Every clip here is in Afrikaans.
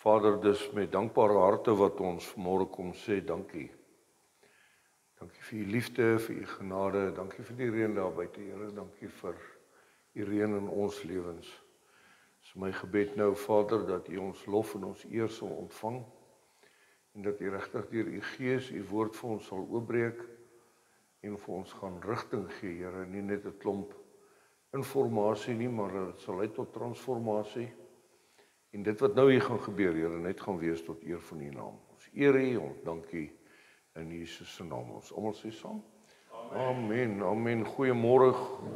Vader, dis met dankbare harte wat ons vanmôre kom sê dankie. Dankie vir u liefde, vir u genade, dankie vir die reën daar buite, Here, dankie vir u reën in ons lewens. Dis my gebed nou, Vader, dat u ons lof en ons eer sal ontvang en dat u regtig deur u Gees u woord vir ons sal oopbreek en vir ons gaan rigting gee, Here, nie net 'n klomp informasie nie, maar dit sal lei tot transformasie. En dit wat nou hier gaan gebeur, Here, net gaan wees tot eer van u naam. Ons eer u, ons dankie in Jesus se naam. Ons almal sê saam. Amen. Amen. Goeiemôre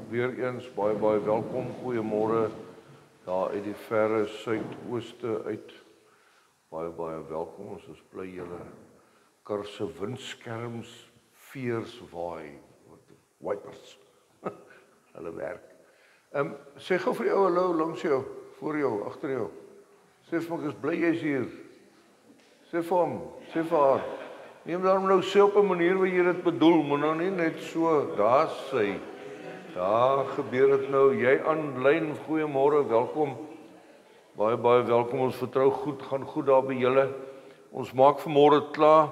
weer eens, baie welkom. Goeiemôre daar uit die verre suidooste uit. Baie welkom. Ons is bly julle kar se windskerms veers waai. Wipers. Hulle werk. Sê gou vir die ou hallo langs jou, voor jou, agter jou. Sê vir hom, ek is bly jy's hier. Sê vir hom, sê vir haar. Neem daarom nou sê op 'n manier wat jy dit bedoel, moet nou nie net so, daar sê. Daar gebeur dit nou, jy aanlyn, goeiemôre, welkom. Baie welkom, ons vertrou goed, gaan goed daar by julle. Ons maak vanmôre klaar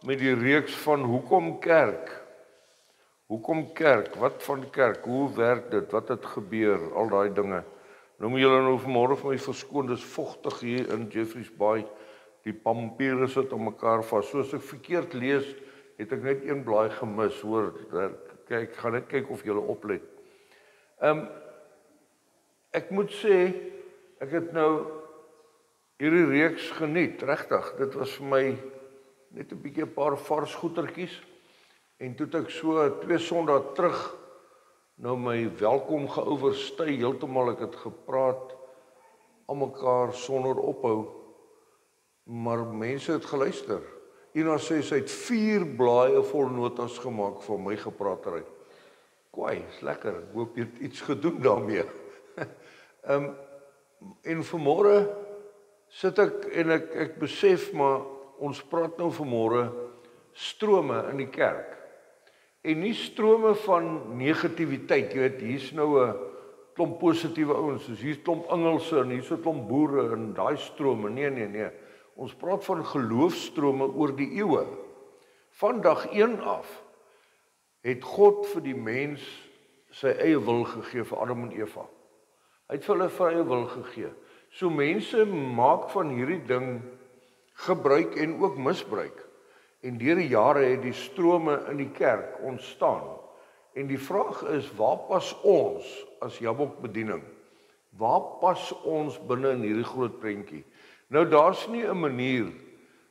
met die reeks van Hoekom Kerk? Hoekom kerk? Wat van kerk? Hoe werk dit? Wat het gebeur? Al daai dinge. Nou moet julle nou vanmôre vir my verskoon, dis vogtig hier in Jeffreys Bay. Die pampiere sit aan mekaar vas. Soos ek verkeerd lees, het ek net een blaai gemis, hoor. Kyk, gaan net kyk of julle oplet. Ek moet sê, ek het nou hierdie reeks geniet, regtig. Dit was vir my net 'n bietjie 'n paar vars goetertjies. En toe het ek so 2 Sondae terug nou my welkom geoorstyg, heeltemal ek het gepraat aan mekaar sonder ophou, maar mense het geluister. Ina sê sy het 4 blaaie vol notas gemaak van my gepraatery. Kwaai, is lekker, ek hoop jy het iets gedoen daarmee. En vanmôre sit ek en ek besef, maar ons praat nou vanmôre strome in die kerk. En nie strome van negativiteit, jy weet, hier's nou 'n klomp positiewe ouens, soos hier's klomp Engelse en hier's 'n klomp boere en daai strome. Nee. Ons praat van geloofstrome oor die eeue. Van dag 1 af het God vir die mens sy eie wil gegee vir Adam en Eva. Hy het vir hulle vrye wil gegee. So mense maak van hierdie ding gebruik en ook misbruik. En deur die jare het die strome in die kerk ontstaan. En die vraag is, waar pas ons as Jabok-bediening? Waar pas ons binne in hierdie groot prentjie? Nou daar's nie 'n manier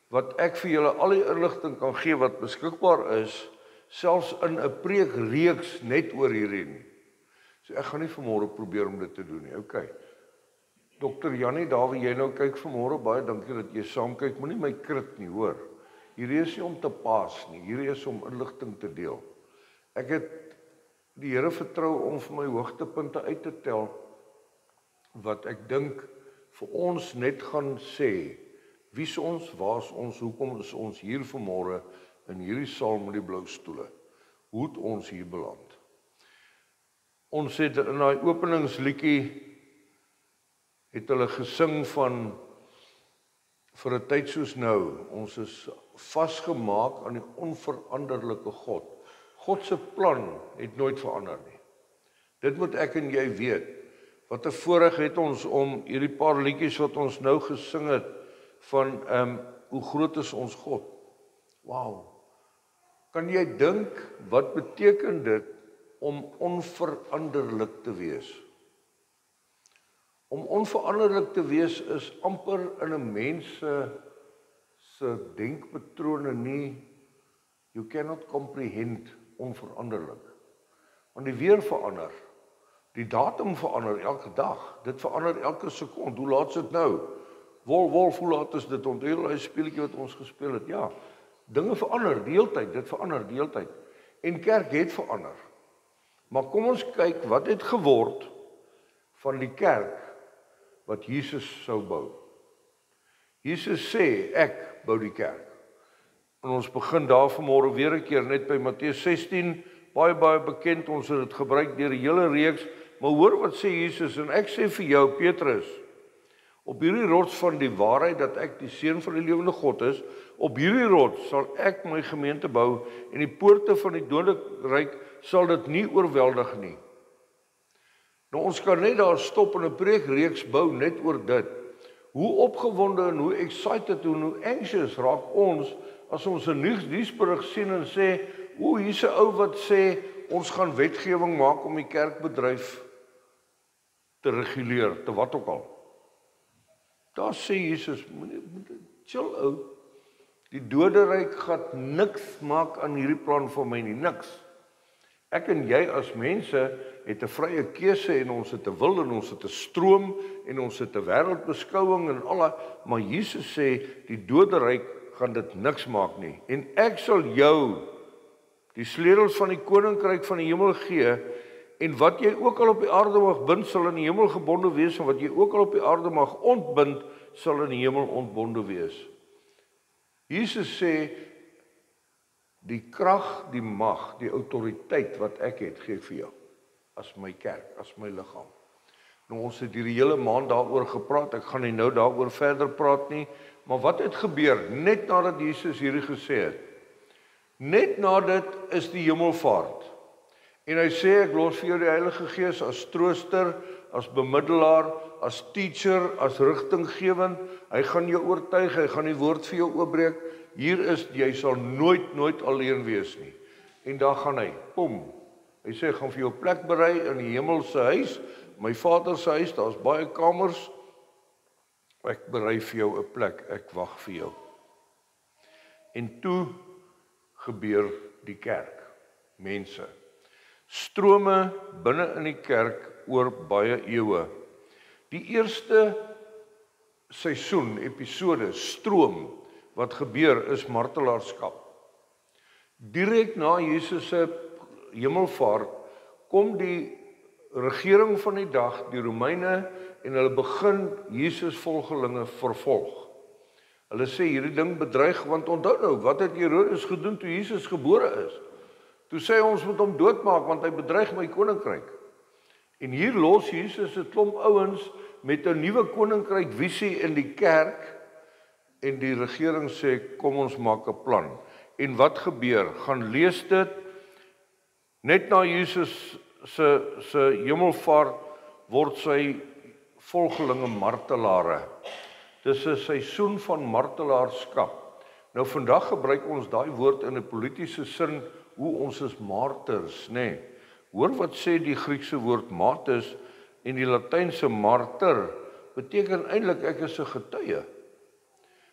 wat ek vir julle al die inligting kan gee wat beskikbaar is, selfs in 'n preekreeks net oor hierdie nie. So ek gaan nie vanmôre probeer om dit te doen nie. Okay. Dr. Jannie, daar waar jy nou kyk vanmôre, baie dankie dat jy saam kyk. Moenie my krit nie, hoor. Hierdie is nie om te paas nie, hierdie is om inligting te deel. Ek het die Here vertrou om vir my hoogtepunte uit te tel, wat ek dink vir ons net gaan sê, wie is ons, waar is ons, hoekom is ons hier vanmôre in hierdie saal met die blou stoele? Hoe het ons hier beland? Ons het in daai openingsliedjie, het hulle gesing van, vir 'n tyd soos nou, ons is vasgemaak aan die onveranderlike God. God se plan het nooit verander nie. Dit moet ek en jy weet. Wat 'n voorreg het ons om hierdie paar liedjies wat ons nou gesing het, van hoe groot is ons God. Wow. Kan jy dink, wat beteken dit om onveranderlik te wees? Om onveranderlik te wees is amper in 'n mens se denkpatrone nie, you cannot comprehend onveranderlik. Want die weer verander, die datum verander elke dag, dit verander elke sekond. Hoe laat is dit nou? Wolf, hoe laat is dit? Onthou hy speletjie wat ons gespeel het? Ja, dinge verander die hele tyd, dit verander die hele tyd. En kerk het verander. Maar kom ons kyk, wat het geword van die kerk wat Jesus sou bou. Jesus sê, ek bou die kerk. En ons begin daar vanmôre weer 'n keer net by Matteus 16, baie bekend, ons het dit gebruik deur die hele reeks, maar hoor wat sê Jesus, en ek sê vir jou, Petrus, Op hierdie rots van die waarheid dat ek die seun van die lewende God is, op hierdie rots sal ek my gemeente bou en die poorte van die doderyk sal dit nie oorweldig nie. Nou ons kan net daar stop en 'n preekreeks bou net oor dit. Hoe opgewonde en hoe excited en hoe anxious raak ons as ons 'n nuusberig sien en sê, hier's 'n ou wat sê ons gaan wetgewing maak om die kerkbedryf te reguleer, te wat ook al. Daar sê Jesus, chill ou, die doderyk gaan niks maak aan hierdie plan van my nie, niks. Ek en jy as mense het 'n vrye keuse en ons het 'n wil en ons het 'n stroom en ons het 'n wêreldbeskouing en al, maar Jesus sê die doderyk gaan dit niks maak nie. En ek sal jou die sleutels van die koninkryk van die hemel gee en wat jy ook al op die aarde mag bind sal in die hemel gebonde wees en wat jy ook al op die aarde mag ontbind sal in die hemel ontbonde wees. Jesus sê die krag, die mag, die autoriteit wat ek het, gee ek vir jou as my kerk, as my liggaam. Nou ons het hierdie hele maand daaroor gepraat, ek gaan nie nou daaroor verder praat nie, maar wat het gebeur net nadat Jesus hierdie gesê het? Net na dit is die hemelvaart. En hy sê ek los vir jou die Heilige Gees as trooster, as bemiddelaar, as teacher, as rigtinggewend. Hy gaan jou oortuig, hy gaan die woord vir jou oopbreek. Hier is jy sal nooit alleen wees nie. En daar gaan hy, pom. Hy sê ek gaan vir jou plek berei in die hemelse huis, my Vader se huis, daar's baie kamers. Ek berei vir jou 'n plek, ek wag vir jou. En toe gebeur die kerk, mense. Strome binne in die kerk oor baie eeue. Die eerste seisoen, episode, stroom, wat gebeur is martelaarskap. Direk na Jesus se hemelvaart kom die regering van die dag, die Romeine, en hulle begin Jesus volgelinge vervolg. Hulle sê hierdie ding bedreig, want onthou nou, wat het Herodes gedoen toe Jesus gebore is? Toe sê ons moet hom doodmaak, want hy bedreig my koninkryk. En hier los Jesus 'n klomp ouens met 'n nuwe koninkryk visie in die kerk, en die regering sê, kom ons maak 'n plan. En wat gebeur? Gaan lees dit, net na Jesus se hemelvaart word sy volgelinge martelare. Dis 'n seisoen van martelaarskap. Nou vandag gebruik ons daai woord in 'n politieke sin, hoe ons is marters, nê. Hoor wat sê die Griekse woord martus en die Latynse marter beteken eintlik ek is 'n getuie.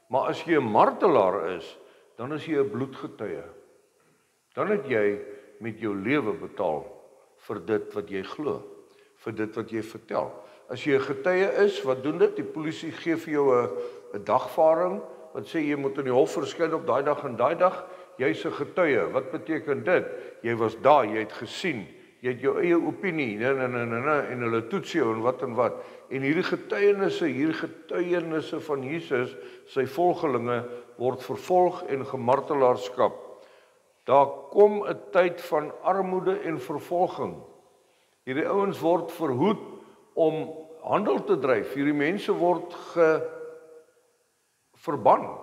Maar as jy 'n martelaar is, dan is jy 'n bloedgetuie. Dan het jy met jou lewe betaal vir dit wat jy glo, vir dit wat jy vertel. As jy 'n getuie is, wat doen dit? Die polisie gee vir jou 'n dagvaarding wat sê jy moet in die hof verskyn op daai dag en daai dag. Jy's 'n getuie. Wat beteken dit? Jy was daar, jy het gesien, jy het jou eie opinie, en hulle toets jou en wat. En hierdie getuienisse van Jesus, sy volgelinge, word vervolg en gemartelaarskap. Daar kom 'n tyd van armoede en vervolging. Hierdie ouens word verhoed om handel te dryf. Hierdie mense word verban.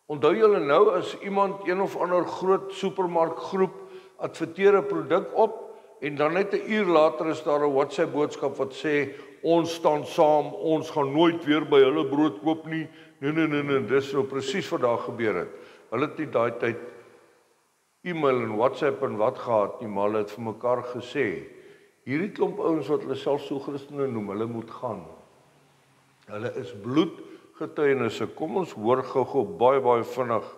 Onthou julle nou as iemand een of ander groot supermarkgroep adverteer 'n produk op en dan net 'n uur later is daar 'n WhatsApp boodskap wat sê ons staan saam, ons gaan nooit weer by hulle brood koop nie. Nee, dis nou presies wat daar gebeur het. Hulle het nie daai tyd e-mail en WhatsApp en wat gehad nie, maar hulle het vir mekaar gesê, hierdie klomp ouens wat hulle self so Christene noem, hulle moet gaan. Hulle is bloedgetuienisse. Kom ons hoor gou baie vinnig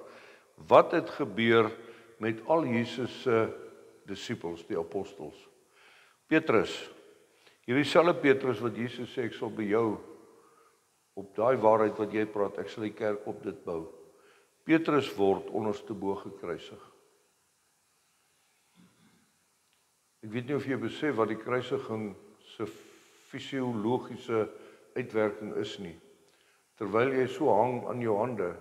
wat het gebeur met al Jesus se disippels, die apostels. Petrus, hierdie selfe Petrus wat Jesus sê ek sal by jou op daai waarheid wat jy praat, ek sal die kerk op dit bou. Petrus word onderste bo gekruisig. Ek weet nie of jy besef wat die kruisiging se fisiologiese uitwerking is nie. Terwyl jy so hang aan jou hande,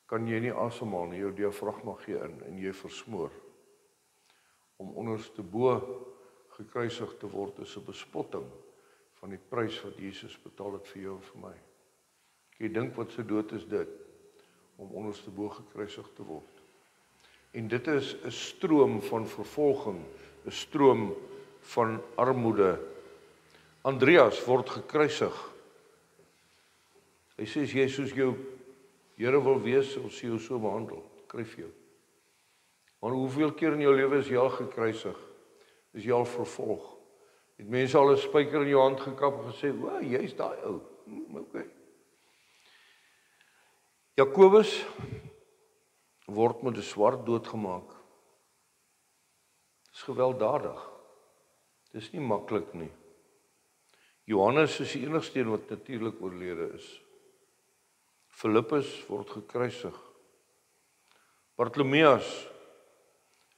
kan jy nie asemhaal nie, jou diafragma gee in en jy versmoor. Om onderste bo gekruisig te word is 'n bespotting van die prys wat Jesus betaal het vir jou en vir my. Jy dink wat sy dood is dit, om onderste bo gekruisig te word. En dit is 'n stroom van vervolging, 'n stroom van armoede. Andreas word gekruisig. Hy sê, as jy soos jou Here wil wees, ons sê jou so behandel, kryf jou. Maar hoeveel keer in jou lewe is jy al gekruisig? Is jy al vervolg? Het mense al 'n spyker in jou hand gekap en gesê, "O, jy's daai ou." Okay. Jakobus word met 'n swart doodgemaak. Dis gewelddadig. Dis nie maklik nie. Johannes is die enigste een wat natuurlik oorlede is. Filippus word gekruisig. Bartolomeus,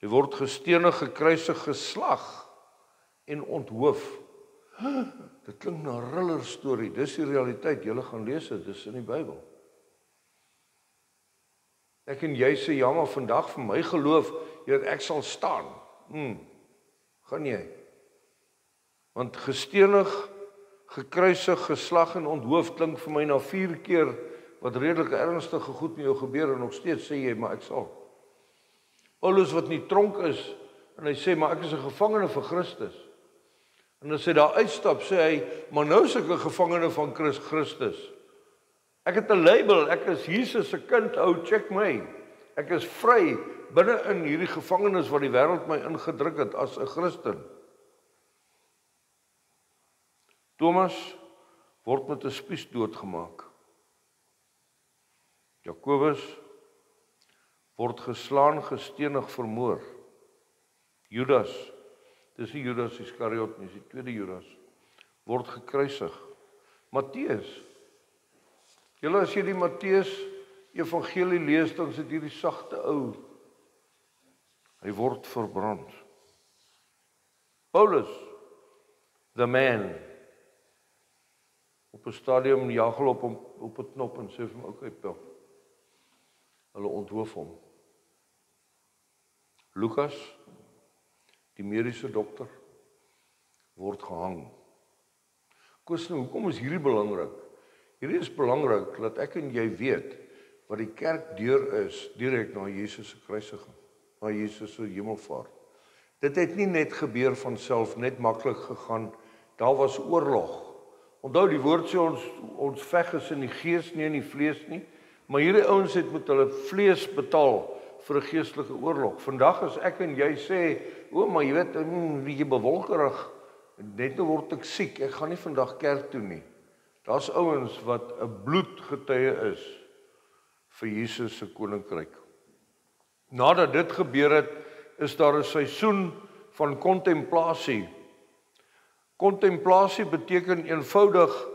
hy word gestenig, gekruisig, geslag en onthoof. Dit klink na 'n thriller storie. Dis die realiteit. Julle gaan lees dit, dis in die Bybel. Ek en jy sê, ja, maar vandag vir my geloof, ek sal staan. Gaan jy? Want gestenig, gekruisig, geslag en onthoof klink vir my na 4 keer wat redelik ernstige goed met jou gebeur en nog steeds sê jy, maar ek sal. Paulus wat in die tronk is en hy sê, maar ek is 'n gevangene vir Christus. En as hy daar uitstap, sê hy, maar nou is ek 'n gevangene van Christus. Ek het 'n label, ek is Jesus se kind, check my. Ek is vry binne in hierdie gevangenis wat die wêreld my ingedruk het as 'n Christen. Thomas word met 'n spies doodgemaak. Jakobus word geslaan, gestenig, vermoor. Judas, dis nie Judas Iskariot nie, dis die tweede Judas, word gekruisig. Matteus, julle as jy die Matteus evangelie lees, dan is dit hierdie sagte ou. Hy word verbrand. Paulus, the man, op 'n stadium jaag hulle op hom op 'n knop en sê vir hom, okay, Paul. Hulle onthoof hom. Lukas, die mediese dokter, word gehang. Koos nou, hoekom is hierdie belangrik? Hierdie is belangrik dat ek en jy weet wat die kerk deur is direk na Jesus se kruisiging, na Jesus se hemelvaart. Dit het nie net gebeur van self, net maklik gegaan. Daar was oorlog. Onthou die woord sê ons veg is in die gees, nie in die vlees nie. Maar hierdie ouens het met hulle vlees betaal vir 'n geestelike oorlog. Vandag as ek en jy sê, maar jy weet, bietjie bewolkerig, net nou word ek siek, ek gaan nie vandag kerk toe nie. Daar's ouens wat 'n bloedgetuie is vir Jesus se koninkryk. Nadat dit gebeur het, is daar 'n seisoen van kontemplasie. Kontemplasie beteken eenvoudig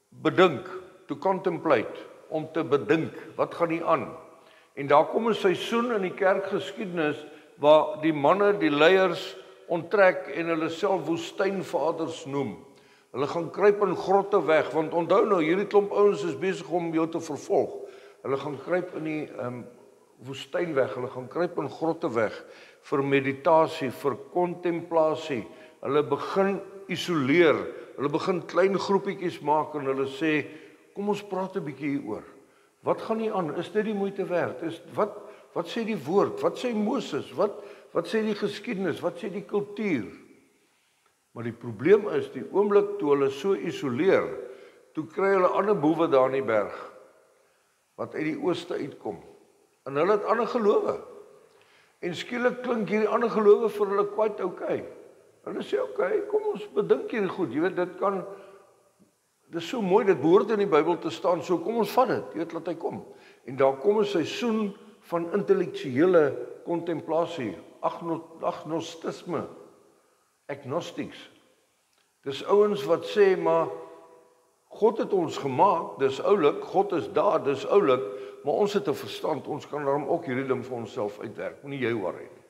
bedink, to contemplate, om te bedink, wat gaan hier aan? En daar kom 'n seisoen in die kerkgeskiedenis waar die manne, die leiers onttrek en hulle self woestynvaders noem. Hulle gaan kruip in grotte weg, want onthou nou, hierdie klomp ouens is besig om jou te vervolg. Hulle gaan kruip in die woestyn weg, hulle gaan kruip in grotte weg vir meditasie, vir kontemplasie. Hulle begin isoleer, hulle begin klein groepietjies maak en hulle sê, kom ons praat 'n bietjie hieroor. Wat gaan hier aan? Is dit die moeite werd? Wat sê die woord? Wat sê Moses? Wat sê die geskiedenis? Wat sê die kultuur? Maar die probleem is, die oomblik toe hulle so isoleer, toe kry hulle ander boewe daar in die berg, wat uit die ooste uitkom. En hulle het ander gelowe. En skielik klink hierdie ander gelowe vir hulle quite okay. Hulle sê, okay, kom ons bedink hierdie goed. Jy weet, dit is so mooi, dit behoort in die Bybel te staan, so kom ons vat dit, jy weet, laat hy kom. En daar kom 'n seisoen van intellektuele kontemplasie, agnostisme, agnostics. Dis ouens wat sê, maar God het ons gemaak, dis oulik, God is daar, dis oulik, maar ons het 'n verstand, ons kan daarom ook hierdie ding vir onsself uitwerk, nie jy worry nie.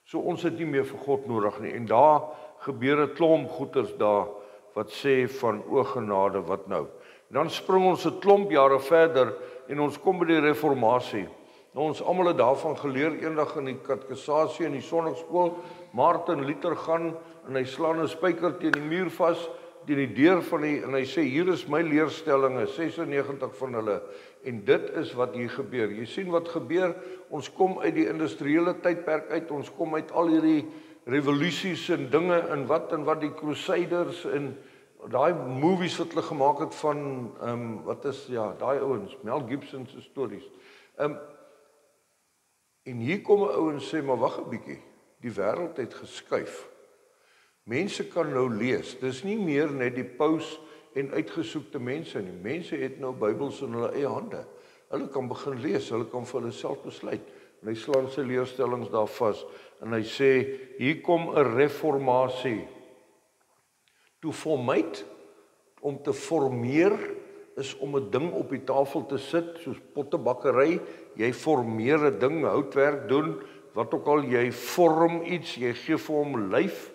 So ons het nie meer vir God nodig nie, en daar gebeur 'n klomp goeters daar, wat sê van o genade, wat nou? En dan spring ons 'n klomp jare verder, en ons kom by die reformatie. Nou, ons almal het daarvan geleer, eendag in die katekisasie in die sonnaarskool, Martin Luther gaan, en hy slaan 'n spyker teen die muur vas, teen die deur van en hy sê, hier is my leerstellinge, 96 van hulle, en dit is wat hier gebeur. Jy sien wat gebeur, ons kom uit die industriële tydperk uit, ons kom uit al hierdie revolusies en dinge, en wat die Crusaders, en daai movies wat hulle gemaak het van, daai ouens, Mel Gibson se stories. En hier kom 'n ou en sê, maar wag 'n bietjie, die wêreld het geskuif. Mense kan nou lees, dis nie meer net die paus en uitgesoekte mense nie. Mense het nou Bybels in hulle eie hande. Hulle kan begin lees, hulle kan vir hulle self besluit. En hy slaan sy leerstellings daar vas, en hy sê, hier kom 'n reformatie. To formate, om te formeer, is om 'n ding op die tafel te sit, soos pottebakkery, jy formeer 'n ding, houtwerk doen, wat ook al, jy vorm iets, jy gee vir hom lyf,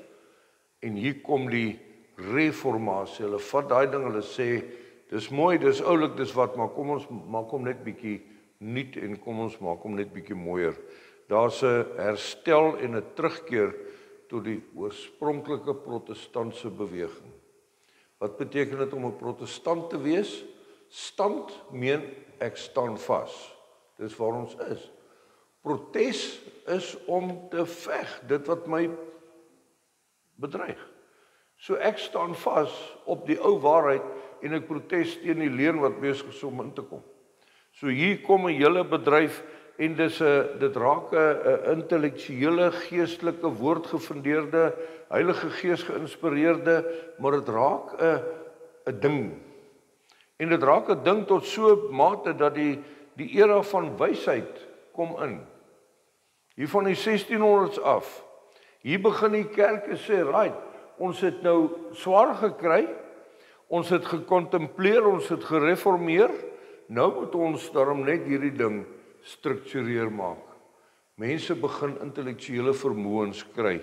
en hier kom die reformatie, hulle vat daai ding, hulle sê, dis mooi, dis oulik, dis wat, maar kom ons maak hom net bietjie nuut, en kom ons maak hom net bietjie mooier. Daar's 'n herstel en 'n terugkeer tot die oorspronklike protestantse beweging. Wat beteken dit om 'n protestant te wees? Stand meen ek staan vas. Dis waar ons is. Protes is om te veg, dit wat my bedreig. So ek staan vas op die ou waarheid en ek protes teen die leuen wat besig is om in te kom. So hier kom 'n hele bedryf en dit raak 'n intellektuele, geestelike, woordgefundeerde, Heilige Gees geïnspireerde, maar dit raak 'n ding. En dit raak 'n ding tot so 'n mate dat die era van wysheid kom in. Hier van die 1600s af. Hier begin die kerke sê, right, ons het nou swaar gekry, ons het gekontempleer, ons het gereformeer, nou moet ons daarom net hierdie ding struktureer maak. Mense begin intellektuele vermoëns kry.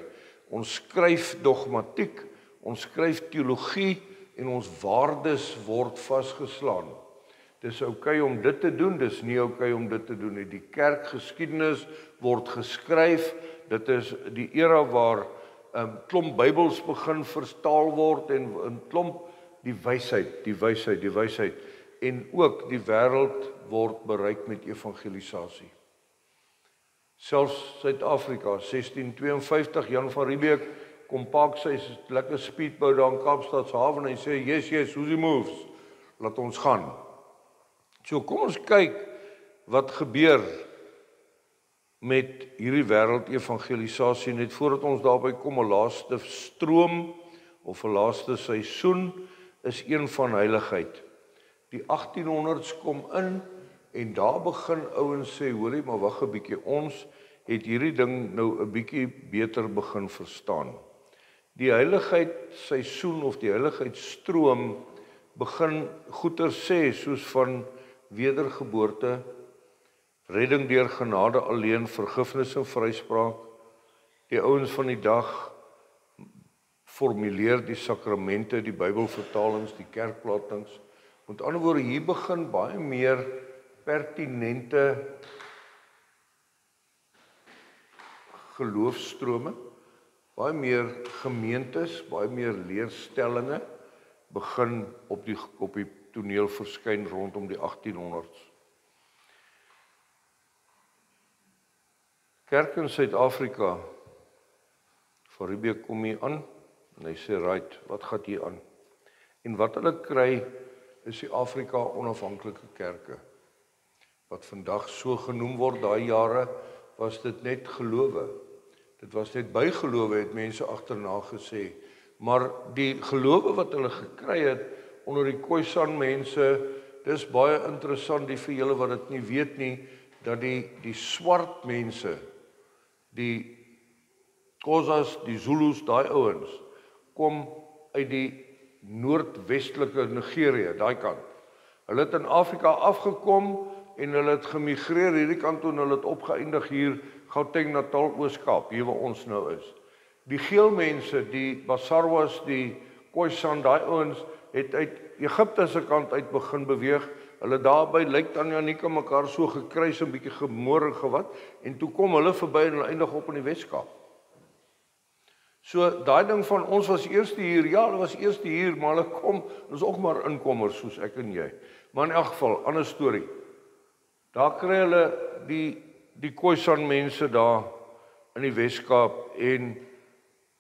Ons skryf dogmatiek, ons skryf teologie en ons waardes word vasgeslaan. Dis oukei om dit te doen, dis nie oukei om dit te doen nie. Die kerkgeskiedenis word geskryf, dit is die era waar klomp Bybels begin vertaal word en 'n klomp die wysheid en ook die wêreld word bereik met evangelisasie. Selfs Suid-Afrika 1652 Jan van Riebeeck kom pak sy lekker speedboot daar in Kaapstad se hawe en hy sê yes, who's he moves? Laat ons gaan. So kom ons kyk wat gebeur met hierdie wêreld evangelisasie net voordat ons daarby kom. 'n laaste stroom of 'n laaste seisoen is een van heiligheid. Die 1800s kom in en daar begin ouens sê, hoorie, maar wag 'n bietjie, ons het hierdie ding nou 'n bietjie beter begin verstaan. Die heiligheidsseisoen of die heiligheidsstroom begin goeie sê soos van wedergeboorte, redding deur genade alleen, vergifnis en vryspraak. Die ouens van die dag formuleer die sakramente, die Bybelvertalings, die kerkplatings. Met ander woorde, hier begin baie meer pertinente geloofstrome, baie meer gemeentes, baie meer leerstellinge begin op die toneel verskyn rondom die 1800s. Kerk in Suid-Afrika, van Riebeeck kom hier aan, en hy sê, right, wat gaan hier aan? En wat hulle kry, is die Afrika onafhanklike kerke, wat vandag so genoem word, daai jare, was dit net gelowe. Dit was net bygelowe, het mense agterna gesê. Maar die gelowe wat hulle gekry het, onder die Khoisan mense, dis baie interessant, die vir julle wat dit nie weet nie, dat die swart mense, die Xhosas, die Zulus, daai ouens, kom uit die noordwestelike Nigerië, daai kant. Hulle het in Afrika afgekom en hulle het gemigreer hierdie kant toe en hulle het opgeëindig hier, Gauteng, Natal, Oos-Kaap, hier waar ons nou is. Die geel mense, die Basarwas, die Khoisan, daai ouens, het uit Egipte se kant uit begin beweeg. Hulle daarby lyk dan Janika mekaar so gekruis, 'n bietjie gemoor en gewat, en toe kom hulle verby en hulle eindig op in die Weskaap. So daai ding van ons was eerste hier, ja, hulle was eerste hier, maar hulle kom, ons ook maar inkommers soos ek en jy. Maar in elk geval, ander storie. Daar kry hulle die Khoisan mense daar in die Weskaap en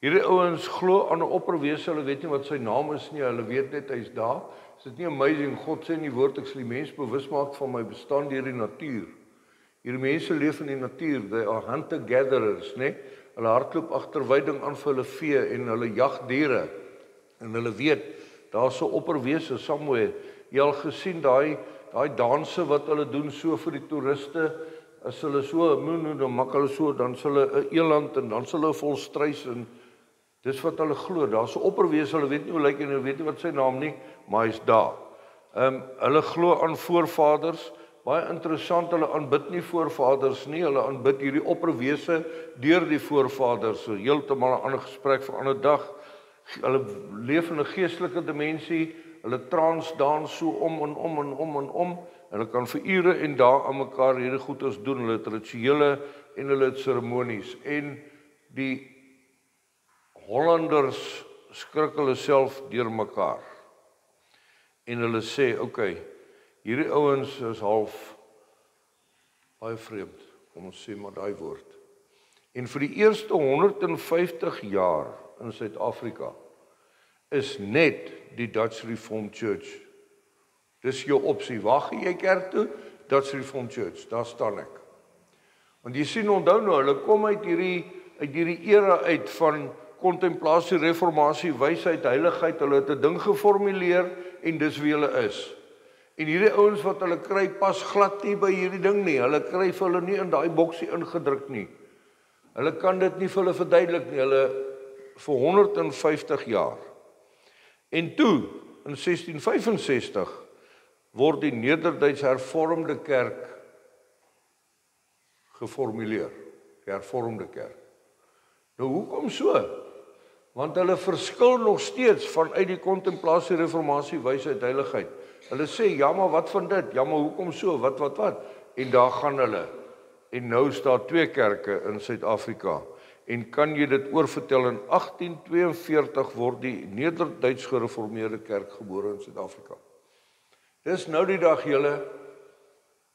hierdie ouens glo aan 'n opperwese, hulle weet nie wat sy naam is nie, hulle weet net hy's daar. Is dit nie amazing? God sê in die woord, ek sal die mens bewus maak van my bestaan deur die natuur. Hierdie mense leef in die natuur, they are hunter-gatherers, né? Hulle hardloop agter weiding aan vir hulle vee en hulle jag diere. En hulle weet, daar's so opperwese somewhere. Jy al gesien daai danse wat hulle doen so vir die toeriste, as hulle so, dan maak hulle so, dan s hulle 'n eland en dan s hulle vol struis en dis wat hulle glo. Daar's 'n opperwese, hulle weet nie hoe lyk en hulle weet nie wat sy naam nie, maar hy's daar. Hulle glo aan voorvaders. Baie interessant, hulle aanbid nie voorvaders nie, hulle aanbid hierdie opperwese deur die voorvaders. So heeltemal 'n ander gesprek vir 'n ander dag. Hulle leef in 'n geestelike dimensie. Hulle trans dans so om en om en om en om. Hulle kan vir ure en dae aan mekaar hierdie goeders doen. Hulle het rituele en hulle het seremonies. En die Hollanders skrik hulle self deur mekaar. En hulle sê, okay, hierdie ouens is half baie vreemd, kom ons sê maar daai woord. En vir die eerste 150 jaar in Suid-Afrika is net die Dutch Reformed Church. Dis jou opsie. Waar gaan jy kerk toe? Dutch Reformed Church, daar staan ek. Want jy sien, onthou nou, hulle kom uit hierdie era uit van kontemplasie, reformatie, wysheid, heiligheid. Hulle het 'n ding geformuleer en dis wie hulle is. En hierdie ouens wat hulle kry pas glad nie by hierdie ding nie. Hulle kry vir hulle nie in daai boksie ingedruk nie. Hulle kan dit nie vir hulle verduidelik nie. Hulle vir 150 jaar. En toe, in 1665, word die Nederduits Hervormde Kerk geformuleer. Die Hervormde Kerk. Nou, hoekom so? Want hulle verskil nog steeds vanuit die kontemplasie, reformatie, wysheid, heiligheid. Hulle sê, ja, maar wat van dit? Ja, maar hoekom so? Wat? En daar gaan hulle. En nou staan 2 kerke in Suid-Afrika. En kan jy dit oorvertel, in 1842 word die Nederduits Gereformeerde Kerk gebore in Suid-Afrika. Dis nou die dag, julle.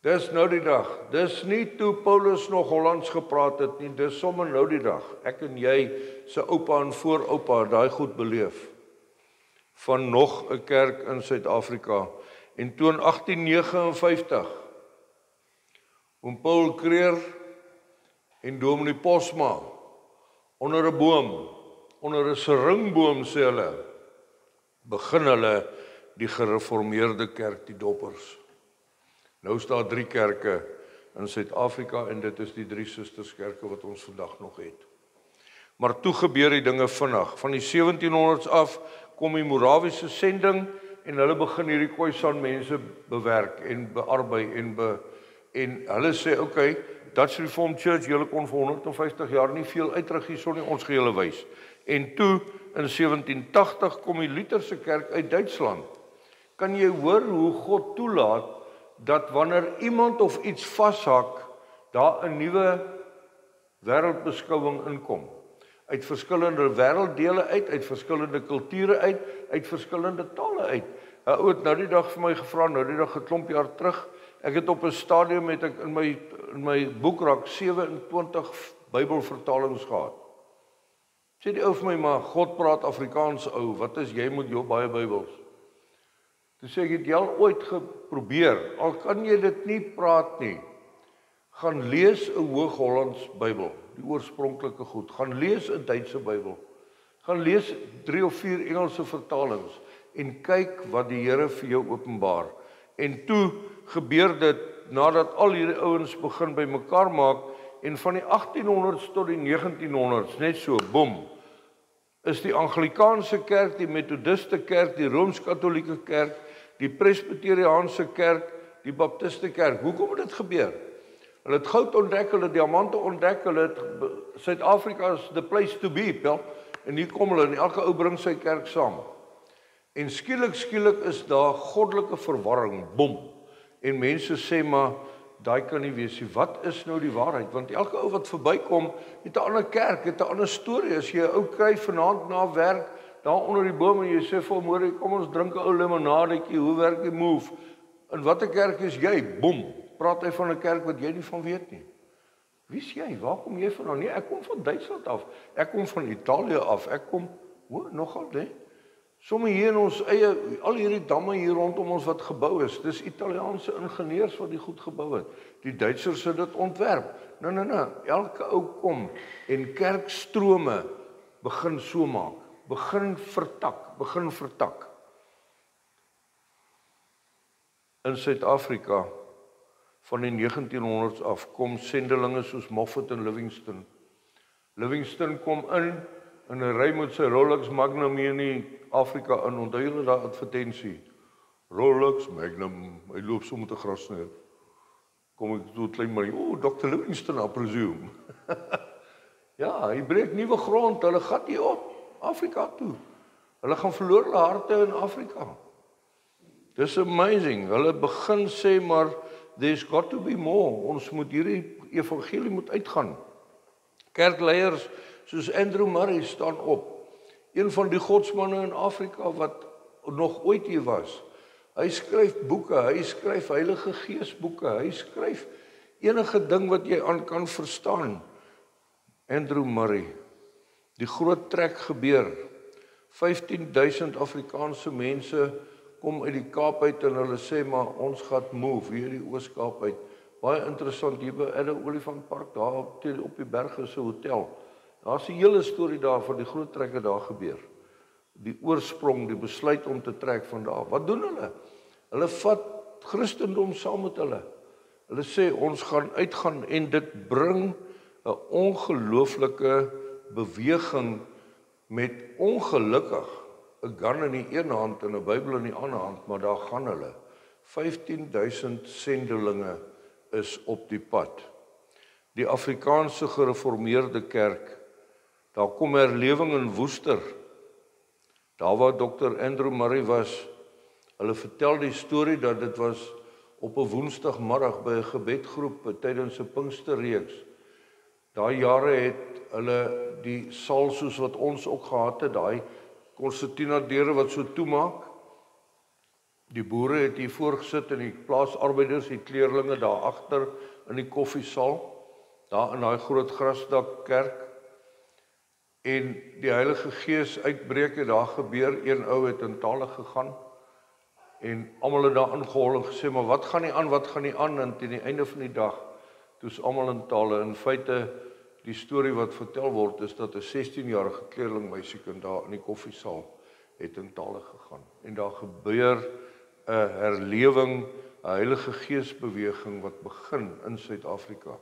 Dis nou die dag. Dis nie toe Paulus nog Hollands gepraat het nie, dis sommer nou die dag. Ek en jy se oupa en vooroupa daai goed beleef. Van nog 'n kerk in Suid-Afrika. En toe in 1859, oom Paul Creer en Dominee Posma, onder 'n boom, onder 'n seringboom sê hulle, begin hulle die gereformeerde kerk, die doppers. Nou staan 3 kerke in Suid-Afrika en dit is die 3 susterskerke wat ons vandag nog het. Maar toe gebeur die dinge vinnig. Van die 1700s af kom die Morawiese sending en hulle begin hierdie Khoisan mense bewerk en bearbei en hulle sê, okay, Dutch Reformed Church, julle kon vir 150 jaar nie veel uitrig hierso nie, ons gaan julle wys. En toe in 1780 kom die Lutherse kerk uit Duitsland. Kan jy hoor hoe God toelaat dat wanneer iemand of iets vashak, daar 'n nuwe wêreldbeskouing inkom. Uit verskillende wêrelddele uit verskillende kulture uit verskillende tale uit. 'n Ou het nou die dag vir my gevra, nou die dag 'n klomp jaar terug. Ek het op 'n stadium met ek in my boekrak 27 Bybelvertalings gehad. Sê die ou vir my, maar God praat Afrikaans, ou, wat is jy met jou baie Bybels? Toe sê ek, het jy al ooit geprobeer, al kan jy dit nie praat nie, gaan lees 'n Hoog-Hollands Bybel, die oorspronklike goed, gaan lees 'n Duitse Bybel, gaan lees 3 of 4 Engelse vertalings, en kyk wat die Here vir jou openbaar. En toe gebeur dit, nadat al hierdie ouens begin by mekaar maak, en van die 1800s tot die 1900s, net so, boem, is die Anglikaanse kerk, die Methodiste kerk, die Rooms-Katolieke kerk, die Presbyteriaanse kerk, die Baptiste kerk. Hoekom het dit gebeur? Hulle het goud ontdek, hulle het diamante ontdek, hulle het Suid-Afrika is the place to be, pel, en hier kom hulle, en elke ou bring sy kerk saam. En skielik is daar goddelike verwarring, bom. En mense sê maar, daai kan nie wees nie. Wat is nou die waarheid? Want elke ou wat verbykom, het 'n ander kerk, het 'n ander storie. As jy 'n ou kry vanaand na werk, daar onder die boom en jy sê vir môre, kom ons drink 'n ou limonadetjie, hoe werk die move? In watter kerk is jy? Bom, praat hy van 'n kerk wat jy nie van weet nie. Wie is jy? Waar kom jy vandaan? Nee, ek kom van Duitsland af. Ek kom van Italië af. Ek kom, nogal, nee. Sommige hier in ons eie, al hierdie damme hier rondom ons wat gebou is, dis Italiaanse ingenieurs wat die goed gebou het. Die Duitsers het dit ontwerp. Nee, elke ou kom en kerkstrome begin so maak. Begin vertak. In Suid-Afrika van die 1900s af kom sendelinge soos Moffat en Livingston. Livingston kom in en hy ry met sy Rolex Magnum hier in Afrika in. Onthou julle daai advertensie? Rolex Magnum, hy loop so met 'n grassneer. Kom ek toe klein maar, Dr. Livingston, I presume. Ja, hy breek nuwe grond, hulle gat hier op Afrika toe. Hulle gaan verloor hulle harte in Afrika. Dis amazing. Hulle begin sê maar there's got to be more. Ons moet hierdie evangelie moet uitgaan. Kerkleiers soos Andrew Murray staan op. Een van die godsmanne in Afrika wat nog ooit hier was. Hy skryf boeke, hy skryf Heilige Gees boeke, hy skryf enige ding wat jy aan kan verstaan. Andrew Murray. Die groot trek gebeur. 15,000 Afrikaanse mense kom uit die Kaap uit en hulle sê maar ons gaan move hier die Oos-Kaap uit. Baie interessant, hier by Edde Olifantpark, daar op die berg is 'n hotel. Daar's 'n hele storie daar van die groot trekke daar gebeur. Die oorsprong, die besluit om te trek van daar. Wat doen hulle? Hulle vat Christendom saam met hulle. Hulle sê ons gaan uitgaan en dit bring 'n ongelooflike beweging met ongelukkig 'n gun in die een hand en 'n Bybel in die ander hand, maar daar gaan hulle. 15,000 sendelinge is op die pad. Die Afrikaanse Gereformeerde Kerk, daar kom herlewing in Woester. Daar waar Dr. Andrew Murray was, hulle vertel die storie dat dit was op 'n woensdagmiddag by 'n gebedgroep tydens 'n Pinksterreeks. Daai jare het hulle die saal soos wat ons ook gehad het, daai konsertina deure wat so toemaak. Die boere het hier voorgesit en die plaasarbeiders, die kleerlinge daar agter in die koffiesaal, daar in daai groot grasdak kerk. En die Heilige Gees uitbreek het daar gebeur, een ou het in tale gegaan en almal het daar ingehol en gesê, maar wat gaan nie aan, en teen die einde van die dag, toe is almal in tale. In feite, die storie wat vertel word, is dat 'n 16-jarige kleerling meisiekind daar in die koffiesaal het in tale gegaan. En daar gebeur 'n herlewing, 'n Heilige Geesbeweging wat begin in Suid-Afrika.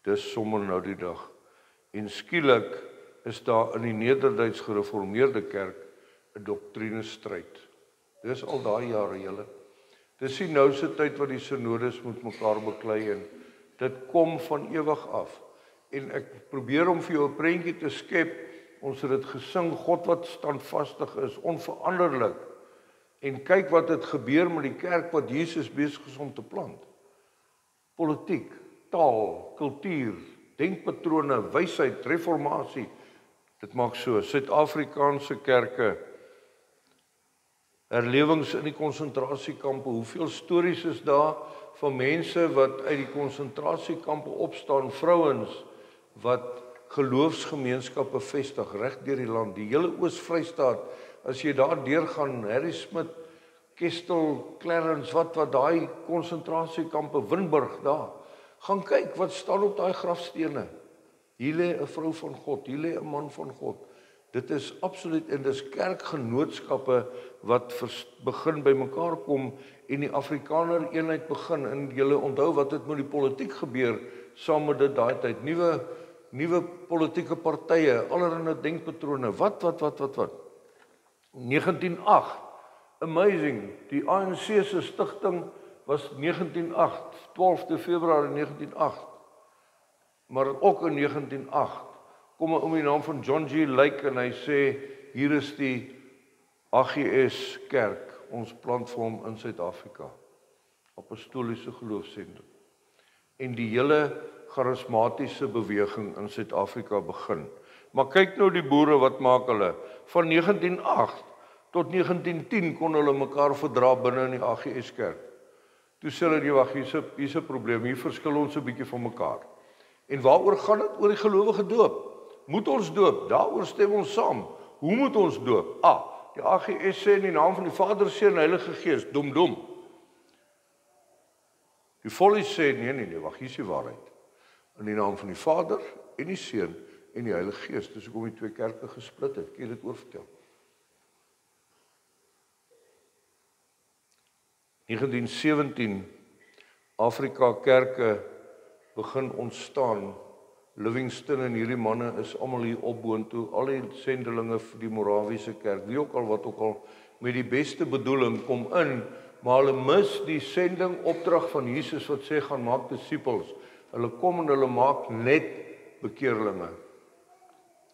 Dis sommer nou die dag. En skielik is daar in die Nederduits Gereformeerde Kerk 'n doktrinestryd. Dis al daai jare julle. Dis nie nou se tyd wat die synodes moet mekaar beklei en dit kom van ewig af. En ek probeer om vir jou 'n prentjie te skep. Ons het dit gesing, God wat standvastig is, onveranderlik. En kyk wat het gebeur met die kerk wat Jesus besig is om te plant. Politiek, taal, kultuur, denkpatrone, wysheid, reformatie. Dit maak so, Suid-Afrikaanse kerke, herlewings in die konsentrasiekampe, hoeveel stories is daar van mense wat uit die konsentrasiekampe opstaan, vrouens wat geloofsgemeenskappe vestig reg deur die land, die hele Oos-Vrystaat. As jy daar deurgaan, Harry Smit, Kestel, Clarence, wat daai konsentrasiekampe, Winburg daar, gaan kyk wat staan op daai grafstene. Hier lê 'n vrou van God, hier lê 'n man van God. Dit is absoluut, en dis kerkgenootskappe wat begin by mekaar kom en die Afrikaner eenheid begin. En julle onthou wat het met die politiek gebeur saam met dit daai tyd. Nuwe politieke partye, allerlei denkpatrone. Wat? 1908. Amazing. Die ANC se stigting was 1908, 12de Februarie 1908. Maar ook in 1908 kom 'n ou met die naam van John G. Lake en hy sê hier is die AGS kerk, ons plant vir hom in Suid-Afrika. Apostoliese geloofsentrum. en die hele charismatiese beweging in Suid-Afrika begin. Maar kyk nou die boere, wat maak hulle? Van 1908 tot 1910 kon hulle mekaar verdra binne in die AGS kerk. Toe sê hulle, wag, hier's 'n probleem, hier verskil ons 'n bietjie van mekaar. En waaroor gaan dit? Oor die gelowige doop. Moet ons doop? Daaroor stem ons saam. Hoe moet ons doop? Die AGS sê in die naam van die Vader, Seun en Heilige Gees, dom. Die Follies sê, nee, wag, hier is die waarheid. In die naam van die Vader en die Seun en die Heilige Gees. Dis hoekom die twee kerke gesplit het. Kan jy dit oorvertel? 1917, Afrika kerke begin ontstaan. Livingston en hierdie manne is almal hier op boontoe, al die sendelinge vir die Morawiese kerk, wie ook al wat ook al, met die beste bedoeling kom in, maar hulle mis die sending opdrag van Jesus wat sê gaan maak disippels. Hulle kom en hulle maak net bekeerlinge.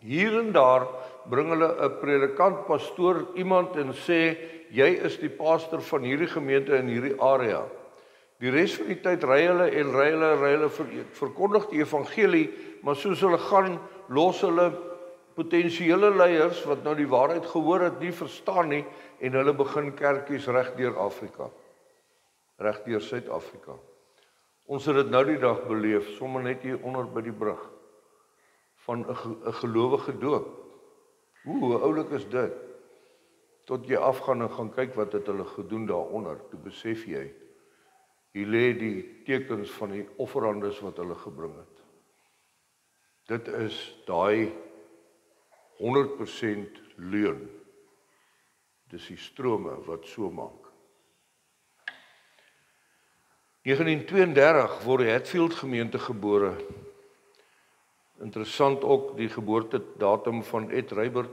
Hier en daar bring hulle 'n predikant, pastoor, iemand en sê jy is die pastor van hierdie gemeente in hierdie area. Die res van die tyd ry hulle verkondig die evangelie, maar soos hulle gaan, los hulle potensiële leiers wat nou die waarheid gehoor het, nie verstaan nie, en hulle begin kerkies reg deur Afrika. Reg deur Suid-Afrika. Ons het dit nou die dag beleef, sommer net hier onder by die brug, van 'n gelowige doop. Hoe oulik is dit? Tot jy afgaan en gaan kyk wat het hulle gedoen daaronder, toe besef jy, hier lê die tekens van die offerandes wat hulle gebring het. Dit is daai 100% leuen. Dis die strome wat so maak. 1932 word die Hatfield gemeente gebore. Interessant ook die geboortedatum van Ed Reibert,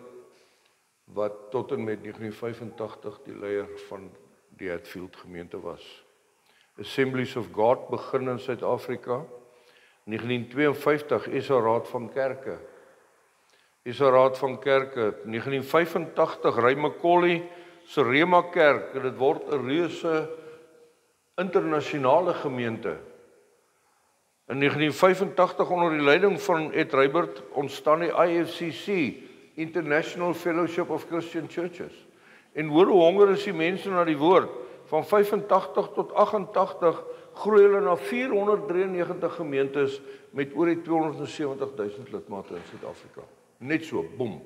wat tot en met 1985 die leier van die Hatfield gemeente was. Assemblies of God begin in Suid-Afrika. 1952 SA Raad van Kerke. SA Raad van Kerke. 1985 Ray Macaulay se Rema Kerk. Dit word 'n reuse internasionale gemeente. In 1985 onder die leiding van Ed Reibert ontstaan die IFCC, International Fellowship of Christian Churches. En hoor hoe honger is die mense na die woord. Van 85 tot 88 groei hulle na 493 gemeentes met oor die 270,000 lidmate in Suid-Afrika. Net so, boem.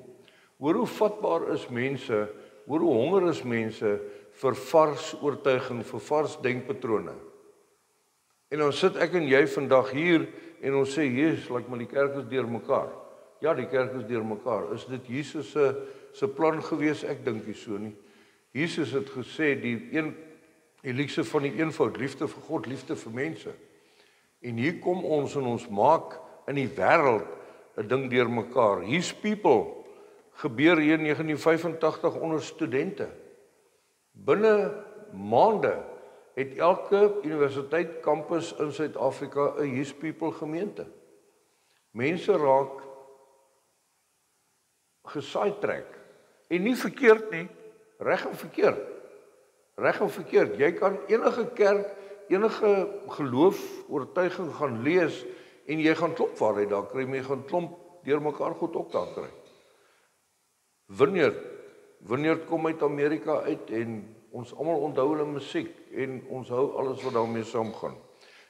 Hoor hoe vatbaar is mense, hoor hoe honger is mense vir vars oortuiging, vir vars denkpatrone. En dan sit ek en jy vandag hier en ons sê, Jesus, like maar die kerk is deur mekaar. Ja, die kerk is deur mekaar. Is dit Jesus se plan gewees? Ek dink nie so nie. Jesus het gesê die liefde van die eenvoud, liefde vir God, liefde vir mense. En hier kom ons en ons maak in die wêreld 'n ding deur mekaar. Hier's people gebeur hier in 1985 onder studente. Binne maande het elke universiteit kampus in Suid-Afrika 'n His People gemeente. Mense raak gesidetrack. En nie verkeerd nie, reg en verkeerd. Reg en verkeerd. Jy kan enige kerk, enige geloof, oortuiging gaan lees en jy gaan klomp waarheid daar kry, maar jy gaan klomp deur mekaar goed ook daar kry. Vineyard kom uit Amerika uit en ons almal onthou hulle musiek en ons hou alles wat daarmee saamgaan.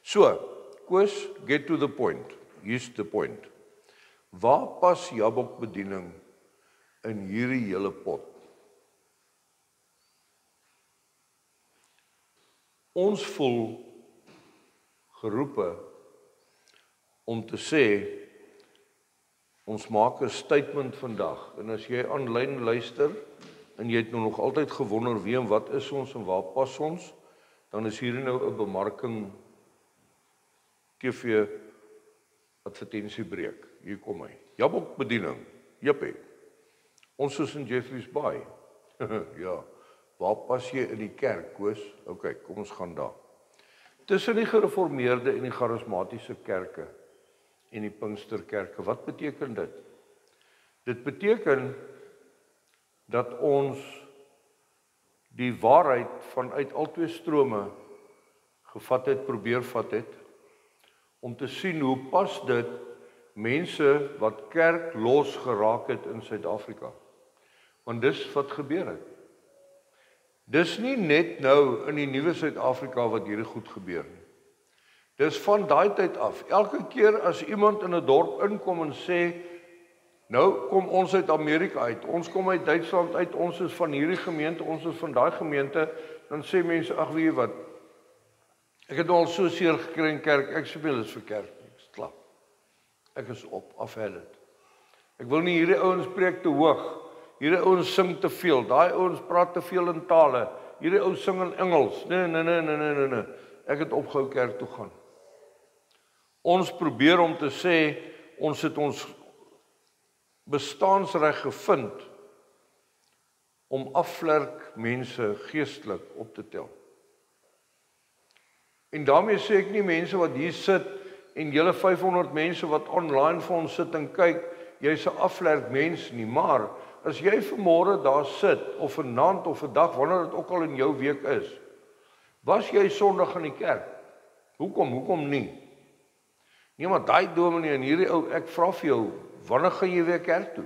So, Koos, get to the point. Here's the point. Waar pas Jabok bediening in hierdie hele pot? Ons voel geroepe om te sê, ons maak 'n statement vandag. En as jy aanlyn luister, en jy het nou nog altyd gewonder wie en wat is ons en waar pas ons, dan is hier nou 'n bemarking TV advertensiebreek. Hier kom hy. Jabok bediening. Jippie. Ons is in Jeffreys Bay. Ja. Waar pas jy in die kerk, Koos? OK, kom ons gaan daar. Tussen die gereformeerde en die charismatiese kerke en die Pinksterkerke, wat beteken dit? Dit beteken dat ons die waarheid vanuit al twee strome gevat het, probeer vat het. om te sien hoe pas dit mense wat kerk los geraak het in Suid-Afrika. Want dis wat gebeur het. Dis nie net nou in die nuwe Suid-Afrika wat hierdie goed gebeur nie. Dis van daai tyd af. Elke keer as iemand in 'n dorp inkom en sê, nou kom ons uit Amerika uit, ons kom uit Duitsland uit, ons is van hierdie gemeente, ons is van daai gemeente, dan sê mense, ag weet jy wat, ek het al so seer gekry in kerk, ek sê wel is vir kerk, ek is klaar. Ek is op, afhel dit. Ek wil nie hierdie ouens preek te hoog, hierdie ouens sing te veel, daai ouens praat te veel in tale, hierdie ouens sing in Engels, nee. Ek het opgehou kerk toe gaan. Ons probeer om te sê, ons het ons bestaansreg gevind om afvlerk mense geestelik op te tel. En daarmee sê ek nie mense wat hier sit en julle 500 mense wat online vir ons sit en kyk, jy's 'n afvlerk mens nie, maar as jy vanmôre daar sit of vanaand of 'n dag wanneer dit ook al in jou week is, was jy Sondag in die kerk? Hoekom nie? Nee, maar daai dominee en hierdie ou, ek vra vir jou, wanneer gaan jy weer kerk toe?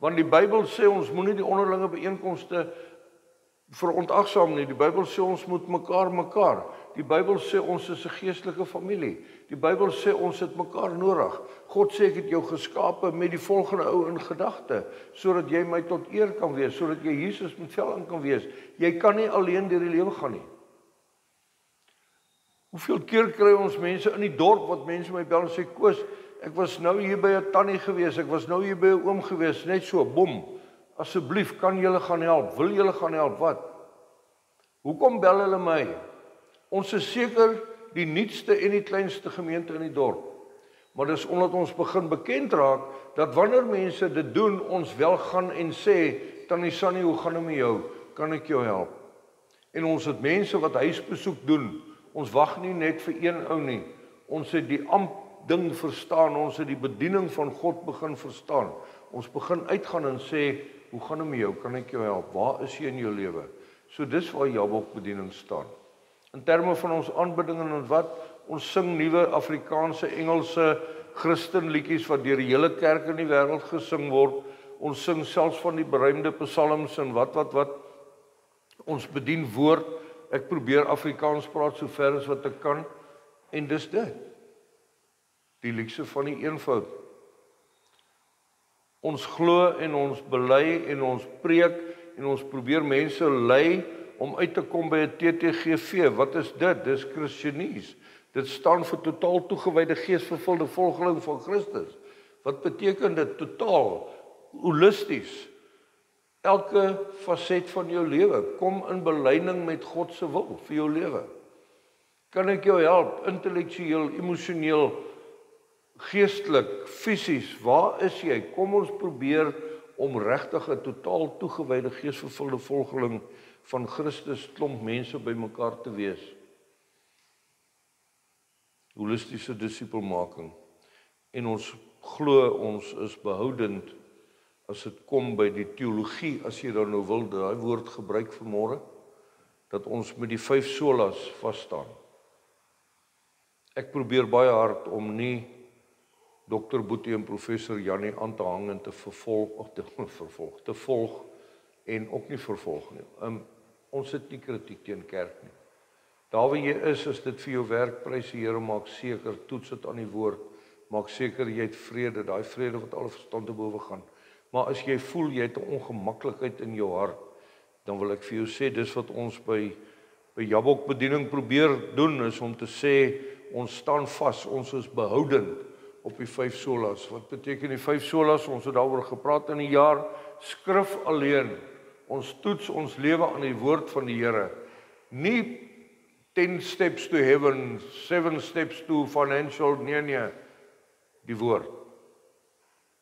Want die Bybel sê ons moenie die onderlinge byeenkomste verontagsaam nie. Die Bybel sê ons moet mekaar. Die Bybel sê ons is 'n geestelike familie. Die Bybel sê ons het mekaar nodig. God sê ek het jou geskape met die volgende ou in gedagte, sodat jy my tot eer kan wees, sodat jy Jesus met vel aan kan wees. Jy kan nie alleen deur die lewe gaan nie. Hoeveel keer kry ons mense in die dorp wat mense my bel en sê, Koos, ek was nou hier by 'n tannie gewees, ek was nou hier by 'n oom gewees, net so, bom. Asseblief, kan julle gaan help? Wil julle gaan help? Wat? Hoekom bel hulle my? Ons is seker die nuutste en die kleinste gemeente in die dorp. Maar dis omdat ons begin bekend raak, dat wanneer mense dit doen, ons wel gaan en sê, Tannie Sannie, hoe gaan dit met jou? Kan ek jou help? En ons het mense wat huisbesoek doen. Ons wag nie net vir een ou nie. Ons het die amptding verstaan, ons het die bediening van God begin verstaan. Ons begin uitgaan en sê, hoe gaan dit met jou? Kan ek jou help? Waar is jy in jou lewe? So dis waar Jabok bediening staan. In terme van ons aanbidding en wat, ons sing nuwe Afrikaanse, Engelse Christenliedjies wat deur die hele kerk in die wêreld gesing word. Ons sing selfs van die beruimde psalms en wat. Ons bedien woord. Ek probeer Afrikaans praat so ver as wat ek kan. En dis dit. Die luukse van die eenvoud. Ons glo en ons bely en ons preek en ons probeer mense lei om uit te kom by 'n TTGV. Wat is dit? Dis Christianies. Dit staan vir totaal toegewyde geesvervulde volgeling van Christus. Wat beteken dit? Totaal, holisties. Elke faset van jou lewe kom in belyning met God se wil vir jou lewe. Kan ek jou help intellektueel, emosioneel, geestelik, fisies? Waar is jy? Kom ons probeer om regtig 'n totaal toegewyde geesvervulde volgeling van Christus klomp mense bymekaar te wees. Holistiese disipelmaking. En ons glo ons is behoudend as dit kom by die teologie, as jy dan nou wil daai woord gebruik vanmôre, dat ons met die 5 solas vas staan. Ek probeer baie hard om nie Dr. Boetie en Professor Jannie aan te hang en te volg en ook nie vervolg nie. Ons het nie kritiek teen kerk nie. Daar waar jy is dit vir jou werk, prys die Here, maak seker, toets dit aan die woord, maak seker jy het vrede, daai vrede wat alle verstand te bowe gaan. Maar as jy voel jy het 'n ongemaklikheid in jou hart, dan wil ek vir jou sê, dis wat ons by Jabok bediening probeer doen, is om te sê, ons staan vas, ons is behoudend op die 5 solas. Wat beteken die 5 solas? Ons het daaroor gepraat in die jaar, skrif alleen. Ons toets ons lewe aan die woord van die Here. Nie 10 steps to heaven, 7 steps to financial, nee, die woord.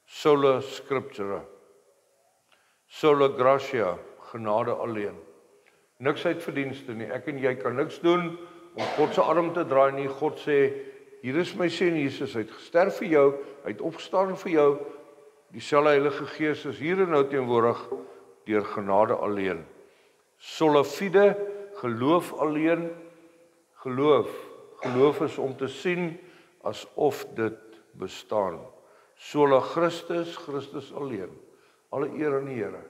Sola scriptura. Sola gratia, genade alleen. Niks uit verdienste nie. Ek en jy kan niks doen om God se arm te draai nie. God sê, hier is my seun Jesus, hy het gesterf vir jou, hy het opgestaan vir jou. Dieselfde Heilige Gees is hier en nou teenwoordig deur genade alleen. Sola fide, geloof alleen, geloof, Geloof is om te sien asof dit bestaan. Sola Christus, Christus alleen. Alle eer aan die Here.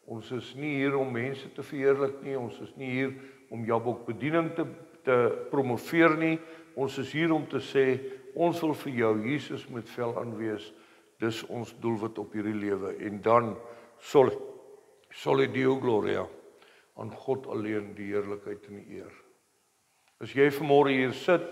Ons is nie hier om mense te verheerlik nie, ons is nie hier om Jabok bediening te promoveer nie, ons is hier om te sê, ons wil vir jou, Jesus met vel aan wees, dis ons doelwit op hierdie lewe, en dan soli Deo Gloria, aan God alleen die heerlikheid en die eer. As jy vanmôre hier sit,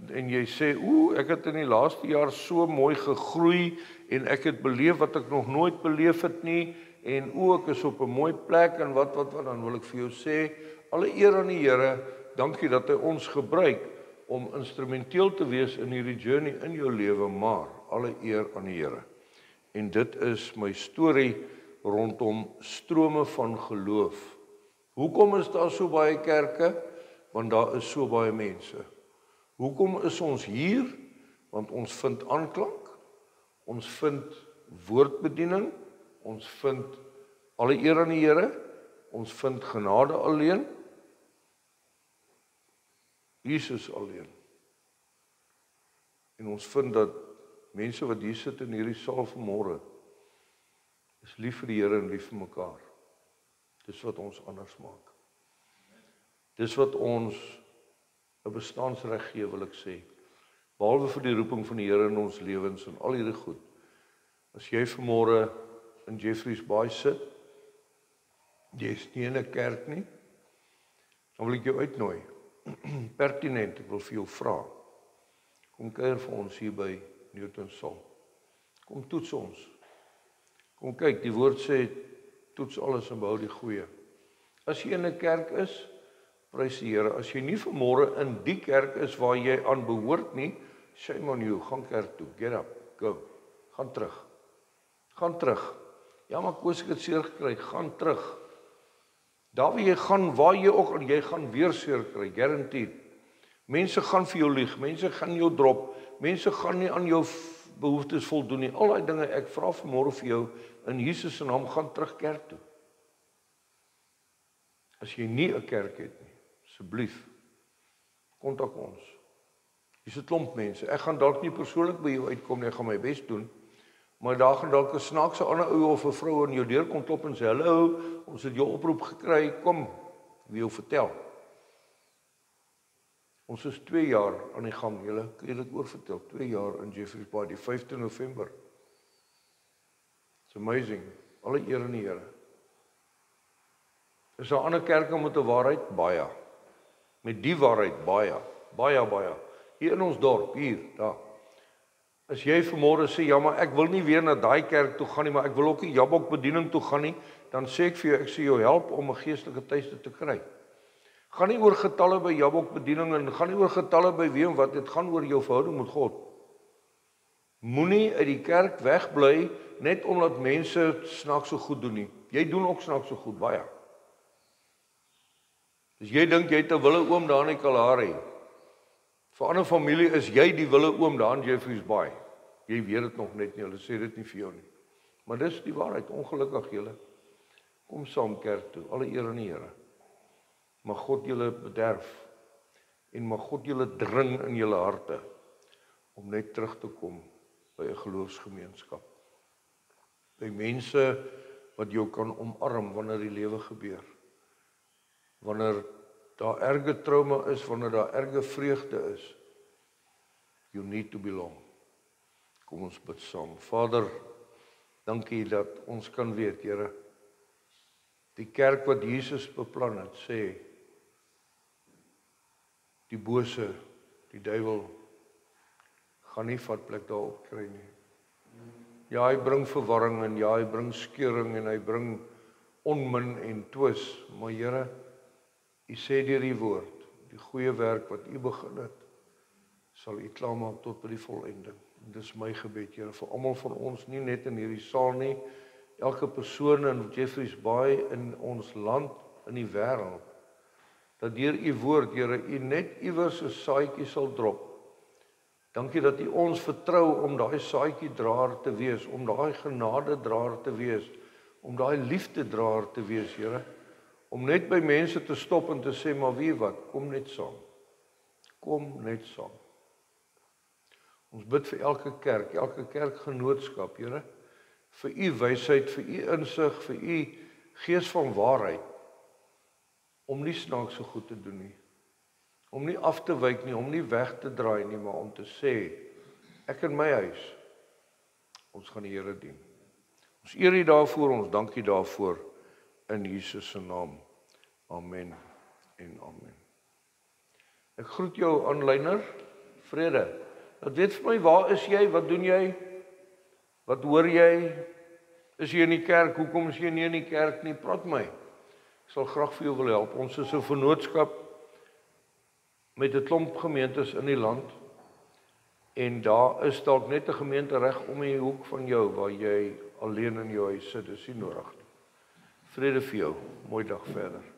en jy sê, ek het in die laaste jaar so mooi gegroei, en ek het beleef wat ek nog nooit beleef het nie, en ek is op 'n mooi plek, en wat, dan wil ek vir jou sê, alle eer aan die Here, dankie dat hy ons gebruik, om instrumenteel te wees in hierdie journey in jou lewe, maar alle eer aan die Here. En dit is my storie rondom strome van geloof. Hoekom is daar so baie kerke? Want daar is so baie mense. Hoekom is ons hier? Want ons vind aanklank, ons vind woordbediening, ons vind alle eer aan die Here, ons vind genade alleen, Jesus alleen. En ons vind dat mense wat hier sit in hierdie saal vanmôre, is lief vir die Here en lief vir mekaar. Dis wat ons anders maak. Dis wat ons 'n bestaansreg gee, wil ek sê. Behalwe vir die roeping van die Here in ons lewens en al hierdie goed. As jy vanmôre in Jeffreys Bay sit, jy is nie in 'n kerk nie, dan wil ek jou uitnooi. Pertinent, ek wil vir jou vra. Kom kuier vir ons hier by Newton Saal. Kom toets ons. Kom kyk, die woord sê, toets alles en behou die goeie. As jy in 'n kerk is, prys die Here. As jy nie vanmôre in die kerk is waar jy aan behoort nie, shame on you, gaan kerk toe, get up, go. Gaan terug. Gaan terug. Ja, maar Koos, ek het seer gekry, gaan terug. Daar waar jy gaan, waar jy ook, en jy gaan weer seer kry, guaranteed. Mense gaan vir jou lieg, mense gaan jou drop, mense gaan nie aan jou behoeftes voldoen nie. Al die dinge, ek vra vanmôre vir jou, in Jesus se naam, gaan terug kerk toe. As jy nie 'n kerk het nie, asseblief, kontak ons. Hier's 'n klomp mense. Ek gaan dalk nie persoonlik by jou uitkom nie, ek gaan my bes doen, maar daar gaan dalk 'n snaakse ander ou of 'n vrou aan jou deur kom klop en sê, hallo, ons het jou oproep gekry, kom, wie jou vertel. Ons is 2 jaar aan die gang, julle kan jy dit oorvertel, 2 jaar in Jeffreys Bay, die 5de November. It's amazing, alle eer aan die Here. Is daar ander kerke met 'n waarheid? Baie. Met die waarheid, baie. Hier in ons dorp, hier, daar. As jy vanmôre sê, ja, maar ek wil nie weer na daai kerk toe gaan nie, maar ek wil ook nie Jabok bediening toe gaan nie, dan sê ek vir jou, ek sê jou help om 'n geestelike tuiste te kry. Gaan nie oor getalle by Jabok bediening en gaan nie oor getalle by wie en wat, dit gaan oor jou verhouding met God. Moenie uit die kerk wegbly net omdat mense snaaks so goed doen nie. Jy doen ook snaaks so goed, baie. As jy dink jy het 'n wille oom daar in die Kalahari, vir 'n ander familie is jy die wille oom daar in Jeffreys Bay. Jy weet dit nog net nie, hulle sê dit nie vir jou nie. Maar dis die waarheid, ongelukkig julle. Kom saam kerk toe, alle eer aan die Here. Mag God julle bederf en mag God julle dring in julle harte om net terug te kom by 'n geloofsgemeenskap. By mense wat jou kan omarm wanneer die lewe gebeur. Wanneer daar erge trauma is, wanneer daar erge vreugde is. You need to belong. Kom ons bid saam. Vader, dankie dat ons kan weet, Here, die kerk wat Jesus beplan het, sê, die bose, die duiwel, gaan nie vatplek daarop kry nie. Ja, hy bring verwarring en ja, hy bring skeuring en hy bring onmin en twis, maar Here, U sê deur die woord, die goeie werk wat U begin het, sal U klaarmaak tot by die volending. En dis my gebed, Here, vir almal van ons, nie net in hierdie saal nie, elke persoon in Jeffreys Bay, in ons land, in die wêreld, dat deur U woord, Here, U net iewers 'n saadjie sal drop. Dankie dat U ons vertrou om daai saadjie draer te wees, om daai genade draer te wees, om daai liefde draer te wees, Here, om net by mense te stop en te sê, maar wie wat, kom net saam. kom net saam. Ons bid vir elke kerkgenootskap, Here, vir u wysheid, vir u insig, vir u gees van waarheid, om nie snaakse goed te doen nie, om nie af te wyk nie, om nie weg te draai nie, maar om te sê, ek in my huis, ons gaan die Here dien. Ons eer u daarvoor, ons dank u daarvoor, in Jesus se naam. Amen en amen. Ek groet jou aanlyner, vrede. Dat weet vir my, waar is jy, wat doen jy, wat hoor jy, is jy in die kerk, hoekom is jy nie in die kerk nie, praat my. Ek sal graag vir jou wil help. Ons is 'n vennootskap met 'n klomp gemeentes in die land, en daar is dalk net 'n gemeente reg om die hoek van jou, waar jy alleen in jou huis sit, dis nie nodig nie. Vrede vir jou, mooi dag verder.